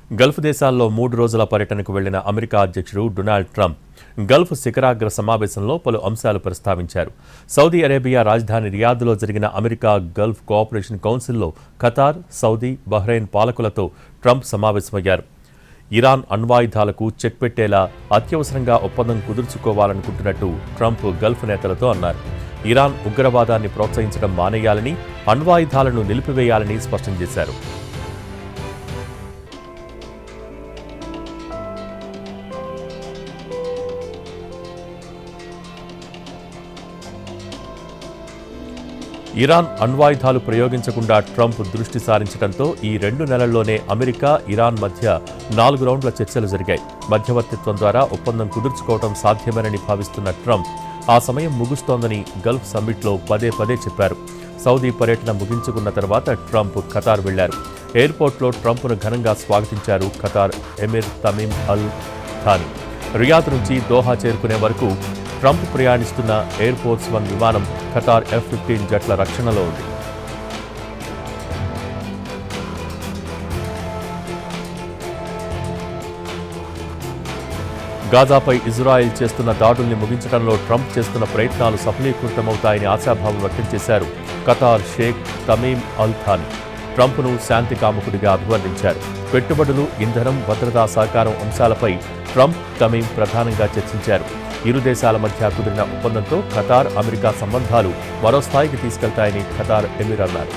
Gulf దేశాల్లో 3 రోజుల పర్యటనకు వెళ్లిన అమెరికా అధ్యక్షుడు డొనాల్డ్ ట్రంప్ గల్ఫ్ శిఖరాగ్ర సమావేశంలో పలు అంశాలు ప్రస్తావించారు. సౌదీ అరేబియా రాజధాని రియాద్లో జరిగిన అమెరికా గల్ఫ్ కోఆపరేషన్ కౌన్సిల్లో ఖతార్, సౌదీ, బహ్రెయిన్ పాలకులతో ట్రంప్ సమావేశమయ్యారు. ఇరాన్ అణ్వాయుధాలకు చెక్ పెట్టేలా అత్యవసరంగా ఒప్పందం కుదుర్చుకోవాలనుకుంటున్నట్టు ట్రంప్ గల్ఫ్ నేతలతో అన్నారు. ఇరాన్ ఉగ్రవాదాన్ని ప్రోత్సహించడం మానేయాలని, అణ్వాయుధాలను నిలిపివేయాలని స్పష్టం చేశారు. ఇరాన్ అణ్వాయుధాలు ప్రయోగించకుండా ట్రంప్ దృష్టి సారించడంతో ఈ 2 నెలల్లోనే అమెరికా, ఇరాన్ మధ్య 4 రౌండ్ల చర్చలు జరిగాయి. మధ్యవర్తిత్వం ద్వారా ఒప్పందం కుదుర్చుకోవడం సాధ్యమేనని భావిస్తున్న ట్రంప్ ఆ సమయం ముగుస్తోందని గల్ఫ్ సమ్మిట్లో పదే చెప్పారు. సౌదీ పర్యటన ముగించుకున్న తర్వాత ట్రంప్ ఖతార్ వెళ్లారు. ఎయిర్పోర్ట్లో ట్రంప్ను ఘనంగా స్వాగతించారు ఖతార్ ఎమిర్ తమీమ్ అల్ థానీ. రియాద్ నుంచి దోహా చేరుకునే వరకు ట్రంప్ ప్రయాణిస్తున్న ఎయిర్ ఫోర్స్ 1 విమానం ఖతార్ F-15 జట్ల రక్షణలో ఉంది. గాజాపై ఇజ్రాయెల్ చేస్తున్న దాడుల్ని ముగించడంలో ట్రంప్ చేస్తున్న ప్రయత్నాలు సఫలీకృతమవుతాయని ఆశాభావం వ్యక్తం చేశారు ఖతార్ షేక్ తమీమ్ అల్ థానీ. ట్రంప్ను శాంతి కాముకుడిగా అభివర్ణించారు. పెట్టుబడులు, ఇంధనం, భద్రతా సహకారం అంశాలపై ట్రంప్, తమీమ్ ప్రధానంగా చర్చించారు. ఇరు దేశాల మధ్య కుదిరిన ఒప్పందంతో ఖతార్, అమెరికా సంబంధాలు మరో స్థాయికి తీసుకెళ్తాయని ఖతార్ ఎమిర్ అన్నారు.